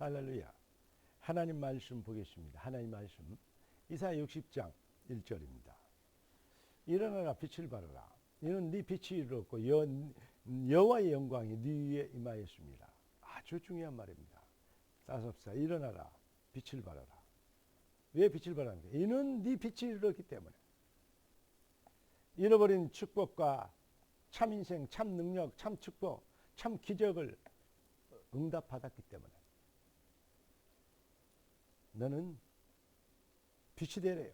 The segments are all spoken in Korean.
할렐루야. 하나님 말씀 보겠습니다. 하나님 말씀 이사야 60장 1절입니다. 일어나라 빛을 발하라. 이는 네 빛이 이르렀고 여호와의 영광이 네 위에 임하였습니다. 아주 중요한 말입니다. 따섭사 일어나라 빛을 발하라. 왜 빛을 발합니까? 이는 네 빛이 이르렀기 때문에. 잃어버린 축복과 참 인생, 참 능력, 참 축복, 참 기적을 응답받았기 때문에 너는 빛이 되래요.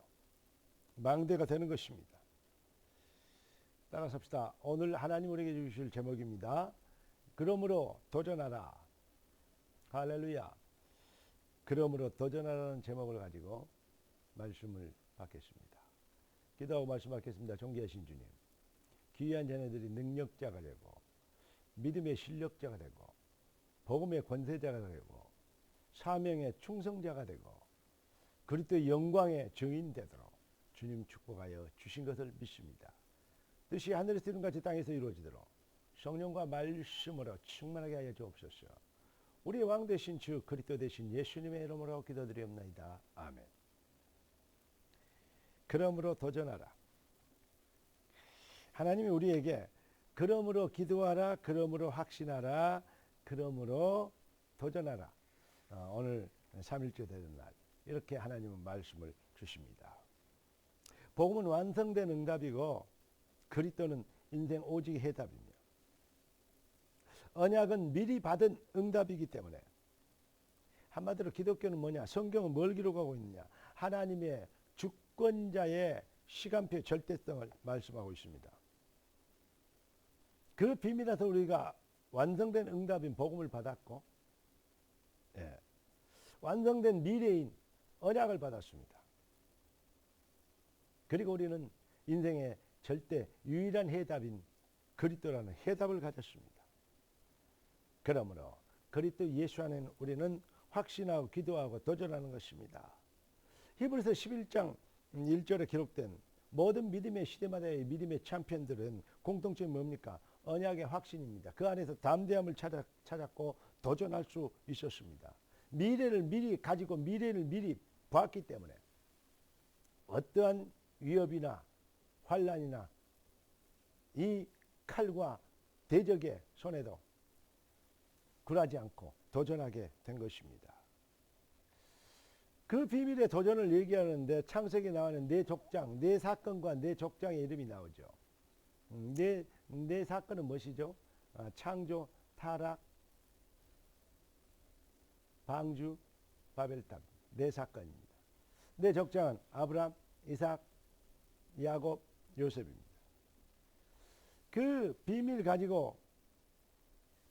망대가 되는 것입니다. 따라서 합시다. 오늘 하나님 우리에게 주실 제목입니다. 그러므로 도전하라. 할렐루야. 그러므로 도전하라는 제목을 가지고 말씀을 받겠습니다. 기도하고 말씀 받겠습니다. 존귀하신 주님, 귀한 자녀들이 능력자가 되고 믿음의 실력자가 되고 복음의 권세자가 되고 사명의 충성자가 되고 그리스도의 영광의 증인 되도록 주님 축복하여 주신 것을 믿습니다. 뜻이 하늘에서 이룬 같이 땅에서 이루어지도록 성령과 말씀으로 충만하게 하여 주옵소서. 우리의 왕 되신 주 그리스도 되신 예수님의 이름으로 기도드리옵나이다. 아멘. 그러므로 도전하라. 하나님이 우리에게 그러므로 기도하라, 그러므로 확신하라, 그러므로 도전하라. 오늘 3일째 되는 날 이렇게 하나님은 말씀을 주십니다. 복음은 완성된 응답이고 그리스도는 인생 오직 해답이며 언약은 미리 받은 응답이기 때문에 한마디로 기독교는 뭐냐? 성경은 뭘 기록하고 있느냐? 하나님의 주권자의 시간표 절대성을 말씀하고 있습니다. 그 비밀에서 우리가 완성된 응답인 복음을 받았고 완성된 미래인 언약을 받았습니다. 그리고 우리는 인생의 절대 유일한 해답인 그리스도라는 해답을 가졌습니다. 그러므로 그리스도 예수 안에는 우리는 확신하고 기도하고 도전하는 것입니다. 히브리서 11장 1절에 기록된 모든 믿음의 시대마다의 믿음의 챔피언들은 공통점이 뭡니까? 언약의 확신입니다. 그 안에서 담대함을 찾았고 도전할 수 있었습니다. 미래를 미리 가지고 미래를 미리 봤기 때문에 어떠한 위협이나 환난이나 이 칼과 대적의 손에도 굴하지 않고 도전하게 된 것입니다. 그 비밀의 도전을 얘기하는데 창세기에 나오는 네 족장, 네 사건과 네 족장의 이름이 나오죠. 네 사건은 무엇이죠? 창조, 타락, 방주, 바벨탑. 네 사건입니다. 네 족장은 아브람, 이삭, 야곱, 요셉입니다. 그 비밀 가지고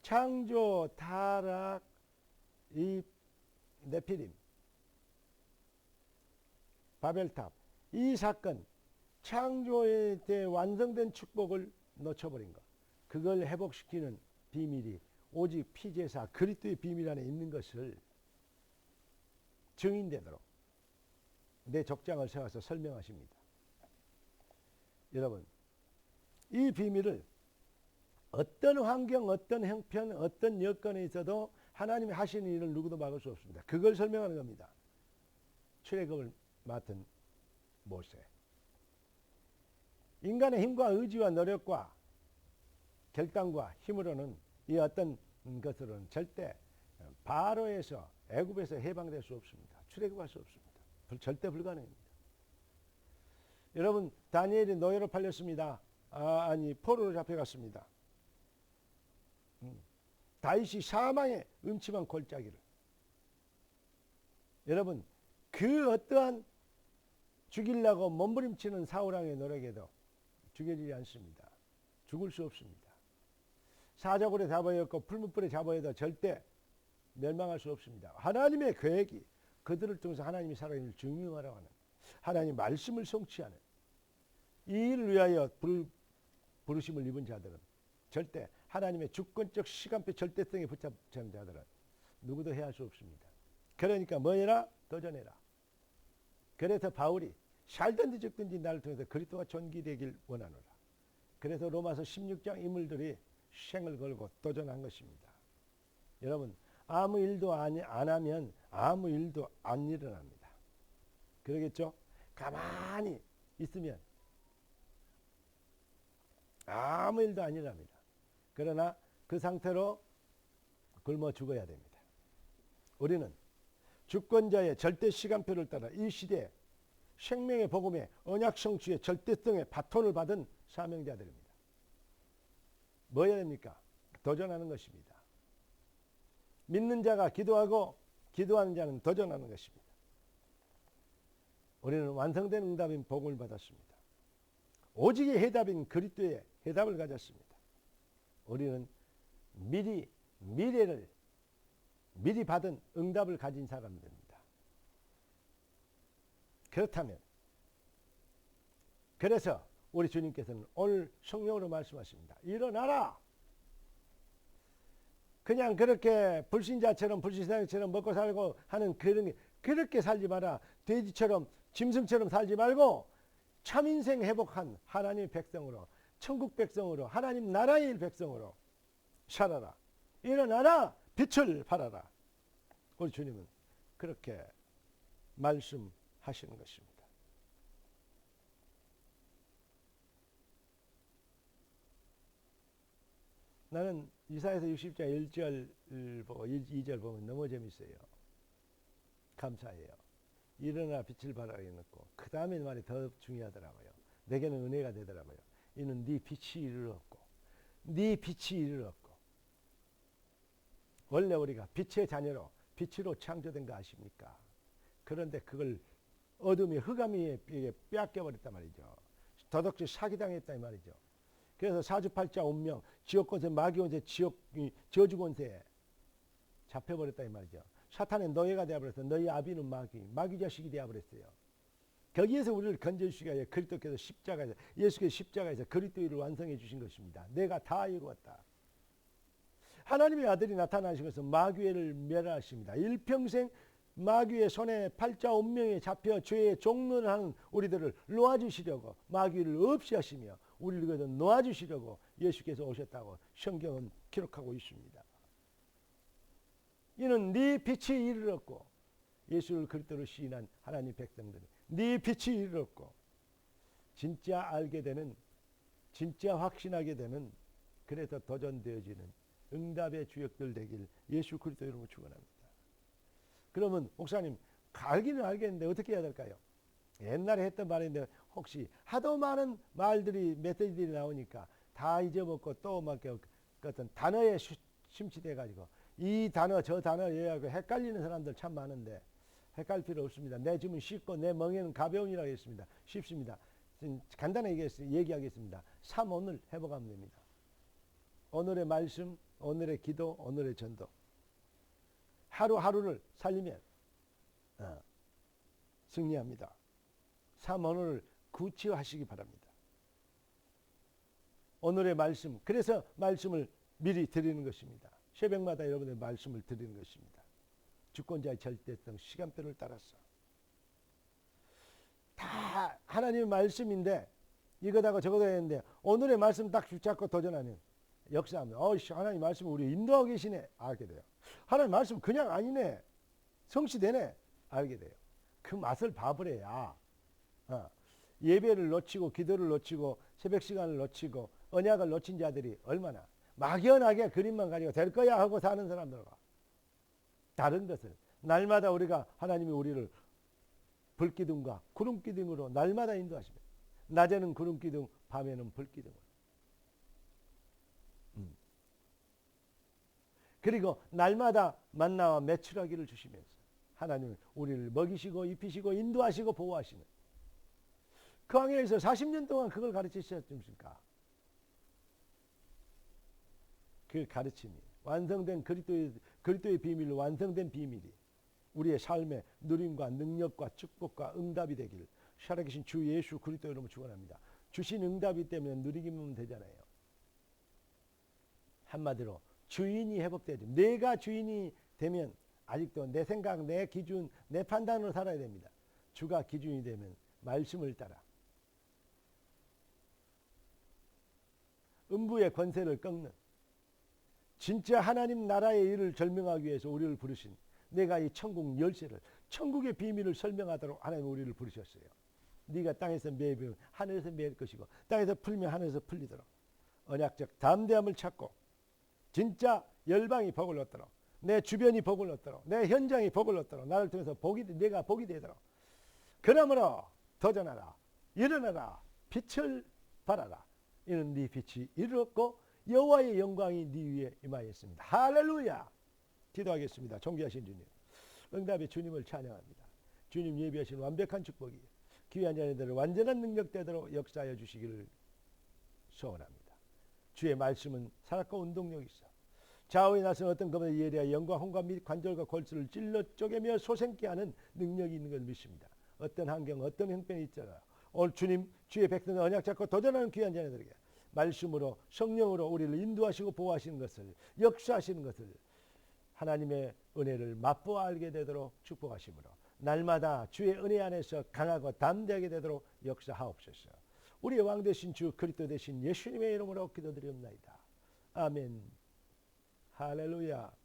창조, 타락, 이 네피림, 바벨탑, 이 사건, 창조에 대해 완성된 축복을 놓쳐버린 것, 그걸 회복시키는 비밀이 오직 피제사 그리스도의 비밀 안에 있는 것을 증인되도록 내 족장을 세워서 설명하십니다. 여러분, 이 비밀을 어떤 환경, 어떤 형편, 어떤 여건에 있어도 하나님이 하시는 일을 누구도 막을 수 없습니다. 그걸 설명하는 겁니다. 출애굽을 맡은 모세. 인간의 힘과 의지와 노력과 결단과 힘으로는 이 어떤 것으로는 절대 바로에서 애굽에서 해방될 수 없습니다. 출애굽할 수 없습니다. 절대 불가능입니다. 여러분, 다니엘이 노예로 팔렸습니다. 포로로 잡혀갔습니다. 다윗이 사망의 음침한 골짜기를. 여러분, 그 어떠한 죽이려고 몸부림치는 사울왕의 노력에도 죽여지지 않습니다. 죽을 수 없습니다. 사자굴에 잡아였고 풀무불에 잡아여도 절대 멸망할 수 없습니다. 하나님의 계획이 그들을 통해서 하나님이 살아있는 증명하라고 하는 하나님 말씀을 성취하는 이 일을 위하여 부르심을 입은 자들은 절대 하나님의 주권적 시간표 절대성에 붙잡힌 자들은 누구도 해할 수 없습니다. 그러니까 뭐 해라? 도전해라. 그래서 바울이 살든지 죽든지 나를 통해서 그리스도가 존귀되길 원하노라. 그래서 로마서 16장 인물들이 생을 걸고 도전한 것입니다. 여러분, 아무 일도 안 하면 아무 일도 안 일어납니다. 그러겠죠? 가만히 있으면 아무 일도 안 일어납니다. 그러나 그 상태로 굶어 죽어야 됩니다. 우리는 주권자의 절대 시간표를 따라 이 시대에 생명의 복음의 언약 성취의 절대성의 바톤을 받은 사명자들입니다. 뭐 해야 됩니까? 도전하는 것입니다. 믿는 자가 기도하고 기도하는 자는 도전하는 것입니다. 우리는 완성된 응답인 복음을 받았습니다. 오직의 해답인 그리스도의 해답을 가졌습니다. 우리는 미래를 미리 받은 응답을 가진 사람들입니다. 그렇다면 그래서 우리 주님께서는 오늘 성령으로 말씀하십니다. 일어나라. 그냥 그렇게 불신자처럼 불신자처럼 먹고 살고 하는 그렇게 살지 마라. 돼지처럼 짐승처럼 살지 말고 참 인생 회복한 하나님의 백성으로 천국 백성으로 하나님 나라의 백성으로 살아라. 일어나라. 빛을 발하라. 우리 주님은 그렇게 말씀하시는 것입니다. 나는 이사야서 60장 1절 보고 2절 보면 너무 재밌어요. 감사해요. 일어나 빛을 발하라 해놓고 그 다음에 말이 더 중요하더라고요. 내게는 은혜가 되더라고요. 이는 네 빛이 이르렀고 네 빛이 이르렀고. 원래 우리가 빛의 자녀로 빛으로 창조된 거 아십니까? 그런데 그걸 어둠이 흑암이 빼앗겨버렸단 말이죠. 도둑질 사기당했다 이 말이죠. 그래서 사주팔자 운명, 지옥권세, 마귀권세, 저주권세에 잡혀버렸다 이 말이죠. 사탄의 노예가 되어버렸어요. 너희 아비는 마귀 자식이 되어버렸어요. 거기에서 우리를 건져주시기 위해 그리스도께서 십자가에서 예수께서 십자가에서 그리스도를 완성해 주신 것입니다. 내가 다 이루었다. 하나님의 아들이 나타나시면서 마귀를 멸하십니다. 일평생 마귀의 손에 팔자 운명에 잡혀 죄의 종로를 하는 우리들을 놓아주시려고 마귀를 없이 하시며 우리를 놓아주시려고 예수께서 오셨다고 성경은 기록하고 있습니다. 이는 네 빛이 이르렀고 예수를 그리스도로 시인한 하나님 백성들이 네 빛이 이르렀고 진짜 알게 되는 진짜 확신하게 되는 그래서 도전되어지는 응답의 주역들 되길 예수 그리스도 이름으로 축원합니다. 그러면 목사님 알기는 알겠는데 어떻게 해야 될까요? 옛날에 했던 말인데 혹시 하도 많은 말들이 메시지들이 나오니까 다 잊어먹고 또 막 어떤 단어에 심취돼 가지고 이 단어 저 단어 얘기하고 헷갈리는 사람들 참 많은데 헷갈릴 필요 없습니다. 내 짐은 쉽고 내 멍에는 가벼운이라고 했습니다. 쉽습니다. 간단하게 얘기하겠습니다. 3오늘 해보가면 됩니다. 오늘의 말씀, 오늘의 기도, 오늘의 전도. 하루하루를 살리면 승리합니다. 3오늘을 구치하시기 바랍니다. 오늘의 말씀, 그래서 말씀을 미리 드리는 것입니다. 새벽마다 여러분의 말씀을 드리는 것입니다. 주권자의 절대성, 시간표를 따라서. 다 하나님의 말씀인데 이거다가 저거다 했는데 오늘의 말씀 딱 붙잡고 도전하면 역사하면 하나님 말씀 우리 인도하고 계시네 알게 돼요. 하나님 말씀 그냥 아니네 성취되네 알게 돼요. 그 맛을 봐버려야 예배를 놓치고 기도를 놓치고 새벽 시간을 놓치고 언약을 놓친 자들이 얼마나 막연하게 그림만 가지고 될 거야 하고 사는 사람들과 다른 것을 날마다 우리가 하나님이 우리를 불기둥과 구름기둥으로 날마다 인도하십니다. 낮에는 구름기둥 밤에는 불기둥으로. 그리고 날마다 만나와 매출하기를 주시면서 하나님은 우리를 먹이시고 입히시고 인도하시고 보호하시는 그 광야에서 40년 동안 그걸 가르치셨습니까? 그 가르침이 완성된 그리스도의 비밀로 완성된 비밀이 우리의 삶의 누림과 능력과 축복과 응답이 되기를 살아계신 주 예수 그리스도 이름으로 축원합니다. 주신 응답이 때문에 누리기만 되잖아요. 한마디로 주인이 회복되죠. 내가 주인이 되면 아직도 내 생각, 내 기준, 내 판단으로 살아야 됩니다. 주가 기준이 되면 말씀을 따라 음부의 권세를 꺾는 진짜 하나님 나라의 일을 설명하기 위해서 우리를 부르신, 내가 이 천국 열쇠를, 천국의 비밀을 설명하도록 하나님 우리를 부르셨어요. 네가 땅에서 매면 하늘에서 매일 것이고 땅에서 풀면 하늘에서 풀리도록 언약적 담대함을 찾고 진짜 열방이 복을 얻도록, 내 주변이 복을 얻도록, 내 현장이 복을 얻도록, 나를 통해서 내가 복이 되도록. 그러므로 도전하라, 일어나라, 빛을 발하라. 이는 네 빛이 이르렀고 여호와의 영광이 네 위에 임하였습니다. 할렐루야. 기도하겠습니다. 존귀하신 주님, 응답의 주님을 찬양합니다. 주님 예비하신 완벽한 축복이 귀한 자녀들을 완전한 능력되도록 역사하여 주시기를 소원합니다. 주의 말씀은 살았고 운동력이 있어 좌우에 나선 어떤 것보다 예리하여 영과 혼과 및 관절과 골수를 찔러 쪼개며 소생케 하는 능력이 있는 걸 믿습니다. 어떤 환경, 어떤 형편이 있잖아요. 오늘 주님, 주의 백성들 언약 잡고 도전하는 귀한 자녀들에게 말씀으로, 성령으로 우리를 인도하시고 보호하시는 것을, 역사하시는 것을, 하나님의 은혜를 맛보아 알게 되도록 축복하심으로 날마다 주의 은혜 안에서 강하고 담대하게 되도록 역사하옵소서. 우리의 왕 되신 주 그리스도 되신 예수님의 이름으로 기도드리옵나이다. 아멘. 할렐루야.